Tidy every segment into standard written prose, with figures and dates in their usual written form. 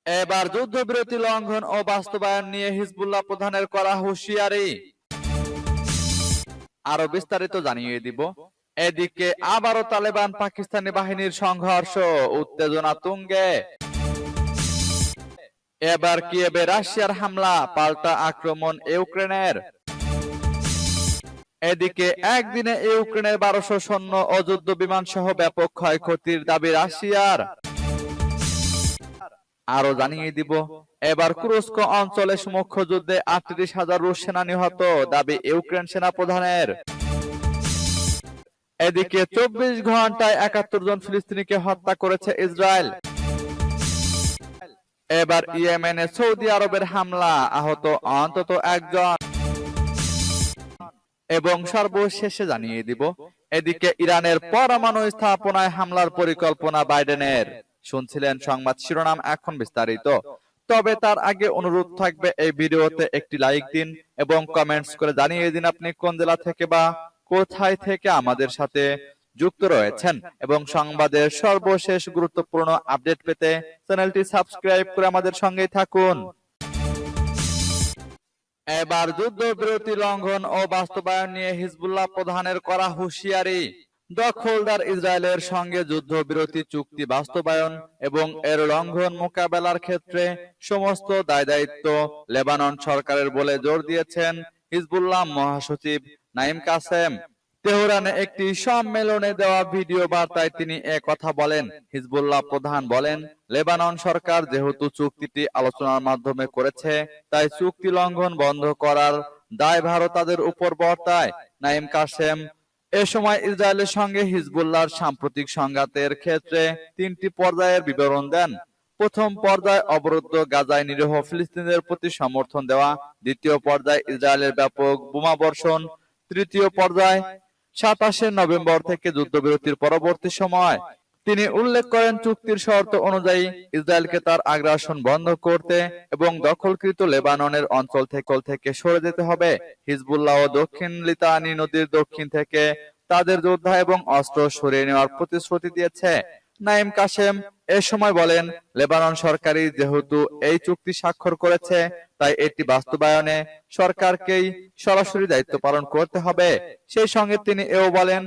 এবার যুদ্ধবিরতি লঙ্ঘন ও বাস্তবায়ন নিয়ে হিজবুল্লাহ প্রধানের করা হুঁশিয়ারি। আরো বিস্তারিত জানিয়ে দিব। এদিকে আবারও তালেবান পাকিস্তানি বাহিনীর সংঘর্ষ, উত্তেজনা তুঙ্গে। এবার কিয়েভে রাশিয়ার হামলা, পাল্টা আক্রমণ ইউক্রেনের। এদিকে একদিনে ইউক্রেনের 1200 সৈন্য ও যুদ্ধ বিমান সহ ব্যাপক ক্ষয়ক্ষতির দাবি রাশিয়ার। আরো জানিয়ে দিব, এবার কুরস্ক অঞ্চলে সমুখ্য যুদ্ধে 38,000 রুশ সেনা নিহত, দাবি ইউক্রেন সেনা প্রধানের। এদিকে 24 ঘন্টায় 71 জন ফিলিস্তিনিকে হত্যা করেছে ইসরায়েল। এবার ইয়েমেনে সৌদি আরবের হামলা, আহত অন্তত একজন। এবং সর্বশেষে জানিয়ে দিব, এদিকে ইরানের পরমাণু স্থাপনায় হামলার পরিকল্পনা বাইডেনের। শুনছিলেন সংবাদ শিরোনাম, এখন বিস্তারিত। তবে তার আগে অনুরোধ থাকবে, এই ভিডিওতে একটি লাইক দিন এবং কমেন্টস করে জানিয়ে দিন আপনি কোন জেলা থেকে বা কোথায় থেকে আমাদের সাথে যুক্ত রয়েছেন, এবং সংবাদের সর্বশেষ গুরুত্বপূর্ণ আপডেট পেতে চ্যানেলটি সাবস্ক্রাইব করে আমাদের সঙ্গেই থাকুন। এবার যুদ্ধবিরতি লঙ্ঘন ও বাস্তবায়ন নিয়ে হিজবুল্লাহ প্রধানের করা হুঁশিয়ারি। দখলদার ইসরায়েলের সঙ্গে যুদ্ধবিরতি চুক্তি বাস্তবায়ন এবং এর লঙ্ঘন মোকাবেলার ক্ষেত্রে সমস্ত দায়-দায়িত্ব লেবানন সরকারের বলে জোর দিয়েছেন হিজবুল্লাহ মহাসচিব নাঈম কাসেম। তেহরানে একটি সম্মেলনে দেওয়া ভিডিও বার্তায় তিনি কথা বলেন। হিজবুল্লাহ প্রধান বলেন, লেবানন সরকার যেহেতু চুক্তিটি আলোচনার মাধ্যমে করেছে, তাই চুক্তি লঙ্ঘন বন্ধ করার দায়ভারও তাদের উপর বর্তায়। নাঈম কাসেম এ সময় ইসরায়েলের সঙ্গে হিজবুল্লাহর সাম্প্রতিক সংঘাতের ক্ষেত্রে 3টি পর্যায়ের বিবরণ দেন। প্রথম পর্যায়ে অবরুদ্ধ গাজায় নিরীহ ফিলিস্তিনিদের প্রতি সমর্থন দেওয়া, দ্বিতীয় পর্যায়ে ইসরায়েলের ব্যাপক বোমাবর্ষণ, তৃতীয় পর্যায়ে 27 নভেম্বর থেকে যুদ্ধবিরতির পরবর্তী সময়। তিনি উল্লেখ করেন, চুক্তির শর্ত অনুযায়ী ইসরায়েলকে তার আগ্রাসন বন্ধ করতে এবং দখলকৃত লেবাননের অঞ্চল থেকে সরে যেতে হবে। হিজবুল্লাহ দক্ষিণ লিতানি নদীর দক্ষিণ থেকে তাদের যোদ্ধা এবং অস্ত্র সরিয়ে নেওয়ার প্রতিশ্রুতি দিয়েছে। নাঈম কাসেম এ সময় বলেন, লেবানন সরকারই যেহেতু এই চুক্তি স্বাক্ষর করেছে, তাই এটি বাস্তবায়নে সরকারকেই সরাসরি দায়িত্ব পালন করতে হবে। সেই সঙ্গে তিনি এও বলেন,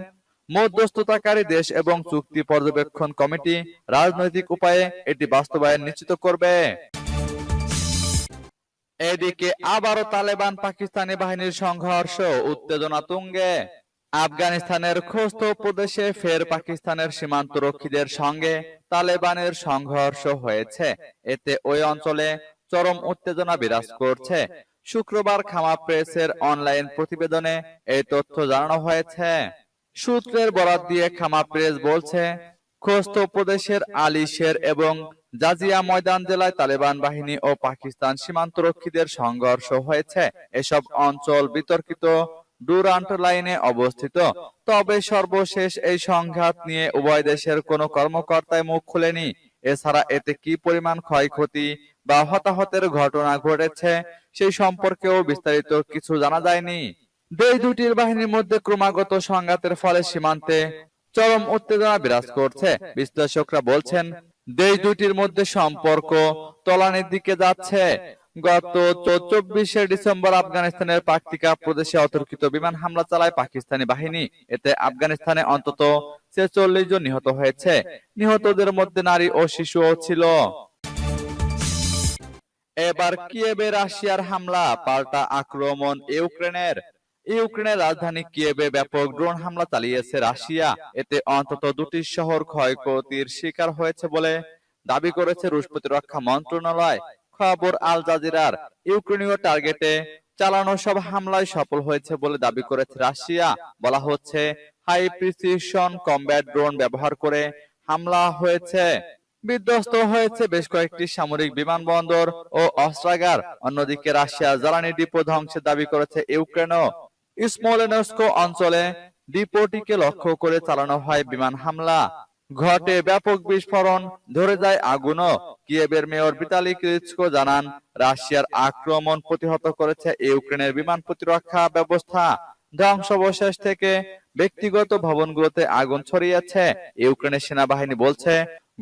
মধ্যস্থতাকারী দেশ এবং চুক্তি পর্যবেক্ষণ কমিটি রাজনৈতিক উপায়ে এটি বাস্তবায়ন নিশ্চিত করবে। এদিকে আবারও তালেবান পাকিস্তানি বাহিনীর সংঘর্ষ, উত্তেজনা তুঙ্গে। আফগানিস্তানের খোস্ত প্রদেশে ফের পাকিস্তানের সীমান্তরক্ষীদের সঙ্গে তালেবানের সংঘর্ষ হয়েছে। এতে ওই অঞ্চলে চরম উত্তেজনা বিরাজ করছে। শুক্রবার খামা প্রেসের অনলাইন প্রতিবেদনে এই তথ্য জানানো হয়েছে। সূত্রের বরাত দিয়ে খামা প্রেস বলছে, খোস্ত প্রদেশের আলী শের এবং জাজিয়া ময়দান জেলায় তালেবান বাহিনী ও পাকিস্তান সীমান্তরক্ষীদের সংঘর্ষ হয়েছে। এসব অঞ্চল বিতর্কিত ডুরান্ট লাইনে অবস্থিত। তবে সর্বশেষ এই সংঘাত নিয়ে উভয় দেশের কোনো কর্মকর্তাই মুখ খুলেনি। এছাড়া এতে কি পরিমাণ ক্ষয়ক্ষতি বা হতাহতের ঘটনা ঘটেছে সেই সম্পর্কেও বিস্তারিত কিছু জানা যায়নি। দেশ দুটির বাহিনীর মধ্যে ক্রমাগত সংঘাতের ফলে সীমান্তে চরম উত্তেজনা বিরাজ করছে। বিশ্লেষকরা বলছেন, দেশ দুটির মধ্যে সম্পর্ক তলানির দিকে যাচ্ছে। গত 24 ডিসেম্বর আফগানিস্তানের পাকতিকা প্রদেশে অতর্কিত বিমান হামলা চালায় পাকিস্তানি বাহিনী। এতে আফগানিস্তানে অন্তত 46 জন নিহত হয়েছে। নিহতদের মধ্যে নারী ও শিশুও ছিল। এবার কিয়েভে রাশিয়ার হামলা, পাল্টা আক্রমণ ইউক্রেনের। ইউক্রেনের রাজধানী কিয়েভে ব্যাপক ড্রোন হামলা চালিয়েছে রাশিয়া। এতে অন্তত 2টি শহর ক্ষয়ক্ষতির শিকার হয়েছে বলে দাবি করেছে রুশ প্রতিরক্ষা মন্ত্রণালয়। খবর আল জাজিরার। ইউক্রেনীয় টার্গেটে চালানো সব হামলায় সফল হয়েছে বলে দাবি করেছে রাশিয়া। বলা হচ্ছে, হাই প্রিসিশন কমব্যাট ড্রোন ব্যবহার করে হামলা হয়েছে। বিধ্বস্ত হয়েছে বেশ কয়েকটি সামরিক বিমানবন্দর ও অস্ত্রাগার। অন্যদিকে রাশিয়ার জ্বালানি ডিপো ধ্বংসের দাবি করেছে ইউক্রেনও। স্মোলেনস্ক অঞ্চলে ডিপোটিকে লক্ষ্য করে চালানো হয় বিমান হামলা। ঘটে ব্যাপক বিস্ফোরণ, ধরে যায় আগুনও। কিয়েভের মেয়র ভিতালি ক্লিচকো জানান, রাশিয়ার আক্রমণ প্রতিহত করেছে ইউক্রেনের বিমান প্রতিরক্ষা ব্যবস্থা। ধ্বংসাবশেষ থেকে ব্যক্তিগত ভবনগুলোতে আগুন ছড়িয়েছে। ইউক্রেনের সেনাবাহিনী বলছে,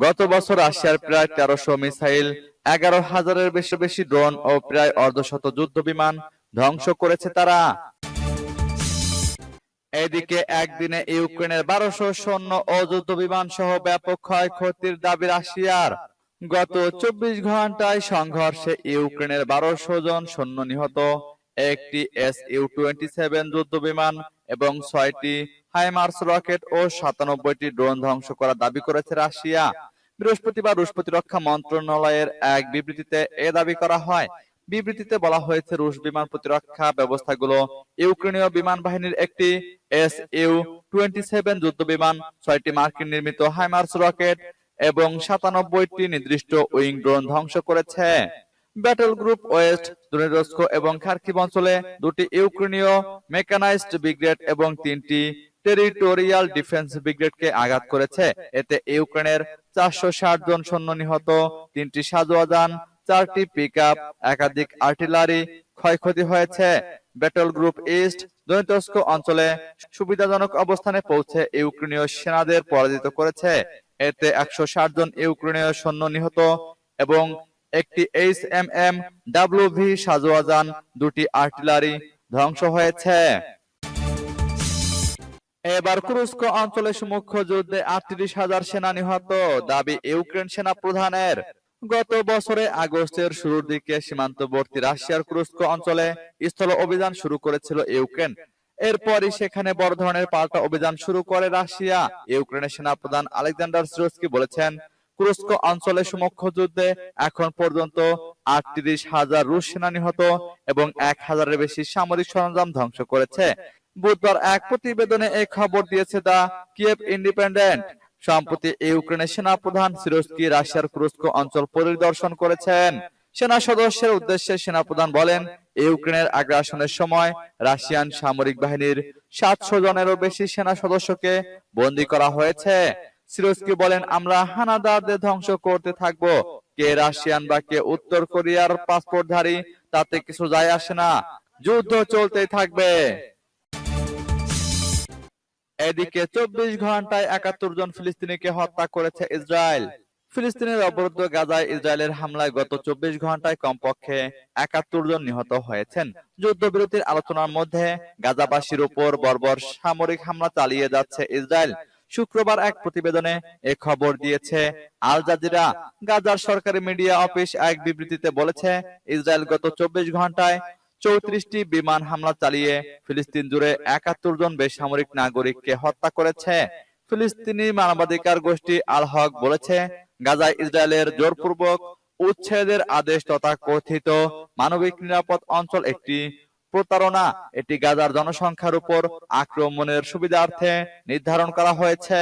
গত বছর রাশিয়ার প্রায় 1300 মিসাইল 11,000-এর বেশি ড্রোন ও প্রায় অর্ধশত যুদ্ধ বিমান ধ্বংস করেছে তারা। এদিকে একদিনে ইউক্রেনের 1200 সৈন্য ও যুদ্ধ বিমান সহ ব্যাপক ক্ষয়ক্ষতির দাবি রাশিয়ার। গত 24 ঘন্টায় সংঘর্ষে ইউক্রেনের 1200 জন সৈন্য নিহত, একটি Su-27 যুদ্ধ বিমান এবং 6টি হাইমার্স রকেট ও 97টি ড্রোন ধ্বংস করার দাবি করেছে রাশিয়া। বৃহস্পতিবার রুশ প্রতিরক্ষা মন্ত্রণালয়ের এক বিবৃতিতে এ দাবি করা হয়। বিবৃতিতে বলা হয়েছে, রুশ বিমান প্রতিরক্ষা ব্যবস্থাগুলো ইউক্রেনীয় বিমান বাহিনীর একটি Su-27 যুদ্ধ বিমান, 6টি মার্কিন নির্মিত হাইমার্স রকেট এবং 97টি নির্দিষ্ট উইং ড্রোন ধ্বংস করেছে। ব্যাটল গ্রুপ ওয়েস্ট, দোনেৎস্ক এবং খার্কিভ অঞ্চলে 2টি ইউক্রেনীয় মেকানাইজড ব্রিগেড এবং 3টি টেরিটোরিয়াল ডিফেন্স ব্রিগেডকে আঘাত করেছে। এতে ইউক্রেনের 460 জন সৈন্য নিহত, 3টি সাঁজোয়া যান, 4টি পিকআপ, একাধিক আর্টিলারি ক্ষয়ক্ষতি হয়েছে। ব্যাটল গ্রুপ ইস্ট, দোনেৎস্ক অঞ্চলে সুবিধাজনক অবস্থানে পৌঁছে ইউক্রেনীয় সেনাদের পরাজিত করেছে। এতে 160 জন ইউক্রেনীয় সৈন্য নিহত এবং একটি HMM-WV সাঁজোয়া যান, 2টি আর্টিলারি ধ্বংস হয়েছে। এবার কুরস্ক অঞ্চলে সম্মুখ যুদ্ধে 38,000 সেনা নিহত, দাবি ইউক্রেন সেনা প্রধানের। গত বছরে আগস্টের শুরুর দিকে সীমান্তবর্তী রাশিয়ার কুরস্ক অঞ্চলে স্থল অভিযান শুরু করেছিল ইউক্রেন। এরপরই সেখানে বড় ধরনের পাল্টা অভিযান শুরু করে রাশিয়া। ইউক্রেনের সেনাপ্রধান আলেকজান্ডার সিরস্কি বলেছেন, কুরস্ক অঞ্চলে সম্মুখ যুদ্ধে এখন পর্যন্ত 38,000 রুশ সেনা নিহত এবং 1,000-এর বেশি সামরিক সরঞ্জাম ধ্বংস করেছে। বুধবার এক প্রতিবেদনে এই খবর দিয়েছে দ্য কিয়েভ ইন্ডিপেন্ডেন্ট। সম্প্রতি ইউক্রেনের সেনাপ্রধান সিরস্কি রাশিয়ার কুরস্ক অঞ্চল পরিদর্শন করেছেন। সেনা সদস্যের উদ্দেশ্যে সেনাপ্রধান বলেন, ইউক্রেনের আগ্রাসনের সময় রাশিয়ান সামরিক বাহিনীর 700 জনেরও বেশি সেনা সদস্যকে বন্দী করা হয়েছে। সিরস্কি বলেন, আমরা হানাদারদের ধ্বংস করতে থাকব। কে রাশিয়ান বা কে উত্তর কোরিয়ার পাসপোর্টধারী তাতে কিছু যায় আসে না, যুদ্ধ চলতেই থাকবে। এদিকে 24 ঘন্টায় 71 জন ফিলিস্তিনিকে হত্যা করেছে ইসরায়েল। ফিলিস্তিনের অবরুদ্ধ গাজায় ইসরায়েলের হামলায় গত 24 ঘন্টায় কমপক্ষে 71 জন নিহত হয়েছেন। যুদ্ধবিরতির আলোচনার মধ্যে গাজাবাসীর উপর বর্বর সামরিক হামলা চালিয়ে যাচ্ছে ইসরায়েল। শুক্রবার এক প্রতিবেদনে এ খবর দিয়েছে আল জাজিরা। গাজার সরকারি মিডিয়া অফিস এক বিবৃতিতে বলেছে, ইসরায়েল গত 24 ঘন্টায় 34টি বিমান হামলা চালিয়ে ফিলিস্তিন জুড়ে 71 জন বেসামরিক নাগরিককে হত্যা করেছে। ফিলিস্তিনি মানবাধিকার গোষ্ঠী আল হক বলেছে, গাজায় ইসরায়েলের জোরপূর্বক উচ্ছেদের আদেশ তথা কথিত মানবিক নিরাপদ অঞ্চল একটি প্রতারণা। এটি গাজার জনসংখ্যার উপর আক্রমণের সুবিধার্থে নির্ধারণ করা হয়েছে।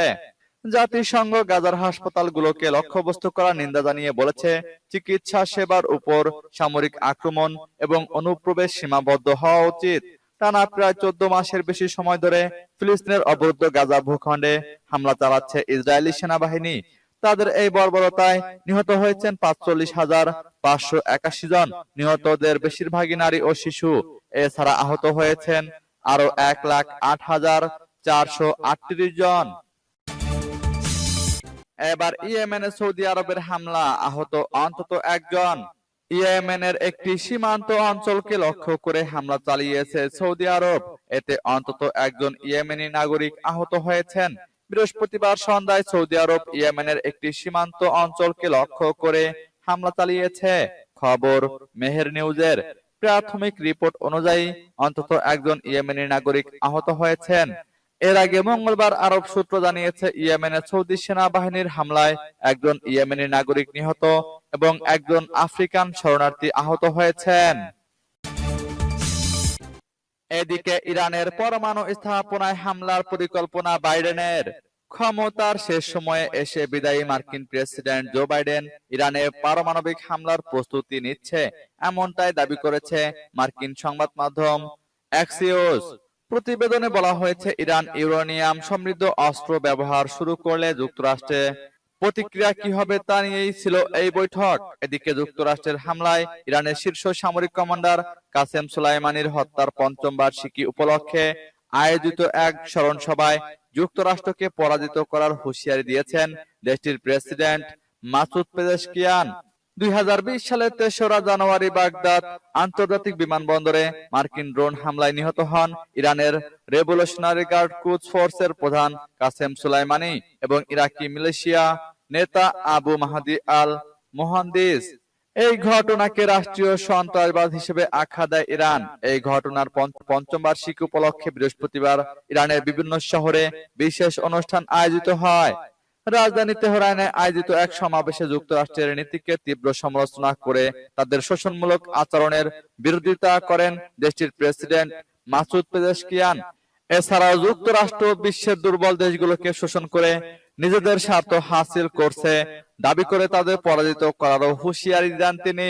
জাতিসংঘ গাজার হাসপাতালগুলোকে লক্ষ্যবস্তু করার নিন্দা জানিয়ে বলেছে, চিকিৎসা সেবার উপর সামরিক আক্রমণ এবং অনুপ্রবেশ সীমাবদ্ধ হওয়া উচিত। টানা প্রায় 14 মাসের বেশি সময় ধরে ফিলিস্তিনের অবরুদ্ধ গাজা ভূখণ্ডে হামলা চালাচ্ছে ইসরায়েলি সেনাবাহিনী। তাদের এই বর্বরতায় নিহত হয়েছেন 45,581 জন। নিহতদের বেশিরভাগই নারী ও শিশু। এছাড়া আহত হয়েছেন আরো 1,08,438 জন। এবার ইয়েমেনে সৌদি আরবের হামলা, আহত অন্তত 1 জন। ইয়েমেনের একটি সীমান্ত অঞ্চলকে লক্ষ্য করে হামলা চালিয়েছে সৌদি আরব। এতে অন্তত 1 জন ইয়েমেনি নাগরিক আহত হয়েছেন। বৃহস্পতিবার সন্ধ্যায় সৌদি আরব ইয়েমেনের একটি সীমান্ত অঞ্চলকে লক্ষ্য করে হামলা চালিয়েছে। খবর মেহের নিউজের। প্রাথমিক রিপোর্ট অনুযায়ী অন্তত 1 জন ইয়েমেনি নাগরিক আহত হয়েছেন। এর আগে মঙ্গলবার আরব সূত্র জানিয়েছে, ইয়েমেনের সৌদি সেনাবাহিনীর হামলায় 1 জন ইয়েমেনি নাগরিক নিহত এবং 1 জন আফ্রিকান শরণার্থী আহত হয়েছেন। এদিকে ইরানের পরমাণু স্থাপনায় হামলার পরিকল্পনা বাইডেনের। ক্ষমতার শেষ সময়ে এসে বিদায়ী মার্কিন প্রেসিডেন্ট জো বাইডেন ইরানে পারমাণবিক হামলার প্রস্তুতি নিচ্ছে, এমনটাই দাবি করেছে মার্কিন সংবাদ মাধ্যম অ্যাক্সিওস। প্রতিবেদনে বলা হয়েছে, ইরান ইউরেনিয়াম সমৃদ্ধ অস্ত্র ব্যবহার শুরু করলে যুক্তরাষ্ট্রে প্রতিক্রিয়া কি হবে তা নিয়েই ছিল এই বৈঠক। এদিকে যুক্তরাষ্ট্রের হামলায় ইরানের শীর্ষ সামরিক কমান্ডার কাসেম সুলাইমানির হত্যার 5ম বার্ষিকী উপলক্ষে আয়োজিত এক স্মরণ সভায় যুক্তরাষ্ট্রকে পরাজিত করার হুঁশিয়ারি দিয়েছেন দেশটির প্রেসিডেন্ট মাসুদ পেজেশকিয়ান। 2020 সালের 3রা জানুয়ারি বাগদাদ আন্তর্জাতিক বিমানবন্দরে মার্কিন ড্রোন হামলায় নিহত হন ইরানের রেভলিউশনারি গার্ড কুদস ফোর্সের প্রধান কাসেম সুলাইমানি এবং ইরাকি মিলিশিয়া নেতা আবু মাহদি আল মোহান্দিস। এই ঘটনাকে রাষ্ট্রীয় সন্ত্রাসবাদ হিসেবে আখ্যা দেয় ইরান। এই ঘটনার পঞ্চম বার্ষিকী উপলক্ষে বৃহস্পতিবার ইরানের বিভিন্ন শহরে বিশেষ অনুষ্ঠান আয়োজিত হয়। রাজধানী তেহরানে আয়োজিত এক সমাবেশে যুক্তরাষ্ট্রের নীতিকে তীব্র সমালোচনা করে তাদের শোষণমূলক আচরণের বিরোধিতা করেন দেশটির প্রেসিডেন্ট মাসুদ পেজেশকিয়ান। এছাড়াও যুক্তরাষ্ট্র বিশ্বের দুর্বল দেশগুলোকে শোষণ করে নিজেদের স্বার্থ হাসিল করছে দাবি করে তাদের পরাজিত করারও হুঁশিয়ারি দেন তিনি।